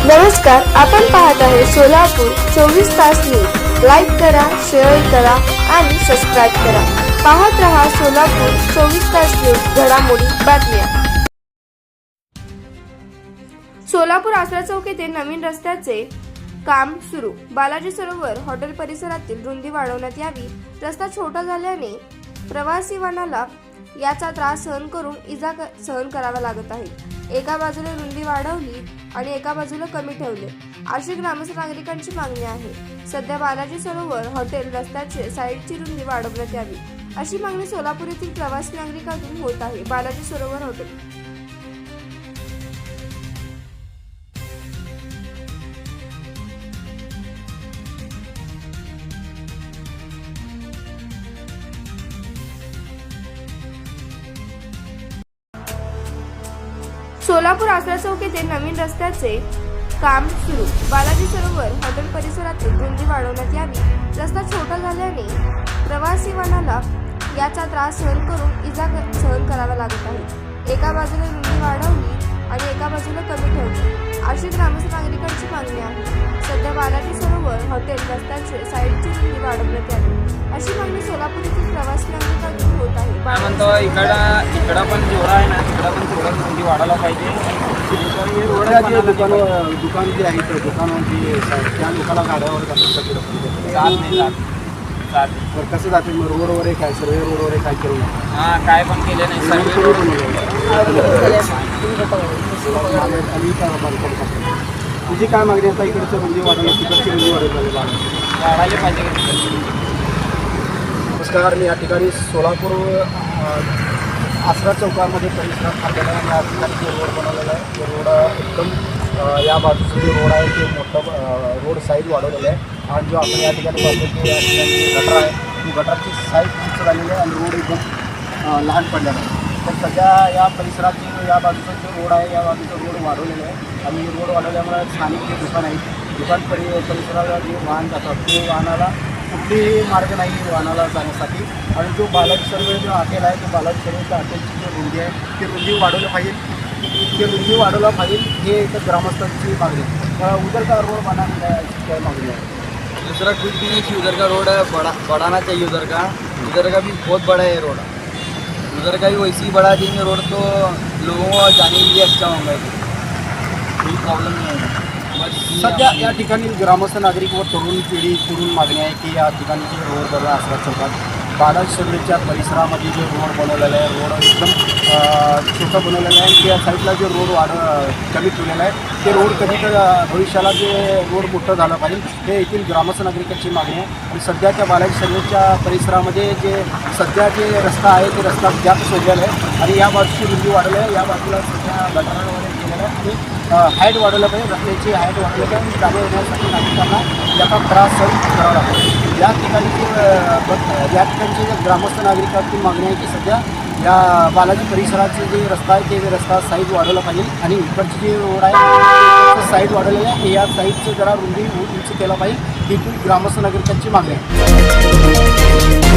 नमस्कार, आपण पाहत आहे सोलापूर 24 तास न्यूज। लाईक करा, शेअर करा आणि सबस्क्राईब करा। पाहत रहा सोलापूर 24 तास न्यूज। घडामोडी बातम्या। सोलापूर आसरा चौक येथे नवीन रस्त्याचे काम सुरू। बालाजी सरोवर हॉटेल परिसरातील रुंदी वाढवण्यात यावी। रस्ता छोटा झाल्याने प्रवासी वाहनाला याचा त्रास सहन करावा लागत आहे। एका बाजूला रुंदी वाढवली आणि एका बाजूला कमी ठेवले, अशी ग्रामस्थ नागरिकांची मागणी आहे। सध्या बालाजी सरोवर हॉटेल रस्त्याची साईडची रुंदी वाढवण्यात यावी, अशी मागणी सोलापूर येथील प्रवासी नागरिकांतून होत आहे। बालाजी सरोवर हॉटेल सोलापूर आसरा चौक येथे नवीन रस्त्याचे काम सुरू। बालाजी सरोवर हॉटेल परिसरातील रुंदी वाढवण्यात यावी। रस्ता छोटा झाल्याने प्रवासी वाहनाला याचा त्रास सहन करावा लागत आहे। एका बाजूला रुंदी वाढवली आणि एका बाजूला कमी ठेवली, अशी ग्रामस्थ नागरिकांची मागणी आहे। सध्या बालाजी सरोवर हॉटेल रस्त्याची साईडची रुंदी वाढवण्यात यावी, अशी मागणी सोलापूर येथील प्रवासी नागरिकांतून होत आहे। इकडं पण जेवढा आहे ना, तिकडं पण थोडं रुंदी वाढायला पाहिजे। दुकान जे आहे तर दुकानावरती त्या लोकांना गाड्यावर जात तर कसं जाते मग रोडवर आहे काय सर्वे रोडवर आहे काय करून हां, काय पण केले नाही सर्व तुझी काय मागणी आता इकडचं रुंदी वाढवलं तिकडची रुंदी वाढायला पाहिजे। नमस्कार, मी या ठिकाणी सोलापूर आसरा चौकामध्ये परिसरात आलेला आहे। या ठिकाणी जे रोड बनवलेला आहे ते रोड एकदम या बाजूचं जे रोड आहे ते मोठं रोड साईड वाढवलेलं आहे। आणि जो आपण या ठिकाणी पाहतो की या ठिकाणी गटर आहे, ती गटरची साईड उंच झालेली आहे आणि रोड एकदम लहान पडलेला आहे। तर सध्या या परिसरात या बाजूचा जो रोड आहे या बाजूचा रोड वाढवलेला आहे आणि रोड वाढवल्यामुळे स्थानिक जे दुकान आहेत दुकान परिसराला जे वाहन जातात ते वाहनाला कुठलीही मार्ग नाही वाहनाला जाण्यासाठी। आणि जो बालाजी सर्वे जो हॉटेल आहे ते बालाजी सर्वेच्या हॉटेलची जी रुंदी आहे ती रुंदी वाढवलं पाहिजे, ते रुंदी वाढवलं पाहिजे, हे एक ग्रामस्थांची मागणी आहे। उधर का रोड बनाने काय मागणी है? दूसरा कुछ भी नहीं कि उधर का रोड बढ़ाना चाहिए। उधर का भी बहुत बड़ा है रोड। उधर का भी वैसे ही बढ़ा देंगे रोड तो लोगों को जाने के लिए अच्छा होगा, कोई प्रॉब्लम नहीं है। सध्या या ठिकाणी ग्रामस्थ नागरिक व तरुण पिढीकडून मागणी आहे की या ठिकाणी जे रोड बनवला आसरा चौकात बालाजी सर्वेच्या परिसरामध्ये जे रोड बनवलेला आहे रोड एकदम छोटं बनवलेलं आहे। त्या साईडला जे रोड कमी ठेवलेलं आहे ते रोड कधी भविष्याला जे रोड मोठं झालं पाहिजे, हे येथील ग्रामस्थ नागरिकांची मागणी आहे। आणि सध्या त्या बालाजी सर्वेच्या परिसरामध्ये जे सध्या जे रस्ता आहे ते रस्ता जास्त सोडलेला आहे आणि या बाजूची रुंदी वाढवली आहे, या बाजूला सध्या गटार वगैरे केलेलं आहे आणि हाईट वाढवलं पाहिजे, रस्त्याची हाईट वाढवली पाहिजे आणि जागा येण्यासाठी नागरिकांना याचा त्रास सहन करावा लागतो। या ठिकाणची ग्रामस्थ नागरिकांची मागणी आहे की सध्या या बालाजी परिसराचे जे रस्ता आहे ते रस्ता साईड वाढवला पाहिजे आणि इकडची जी रोड आहे साईड वाढवलेली आहे, या साईडचं जरा रुंदी उंच केला पाहिजे, ही ग्रामस्थ नागरिकांची मागणी आहे।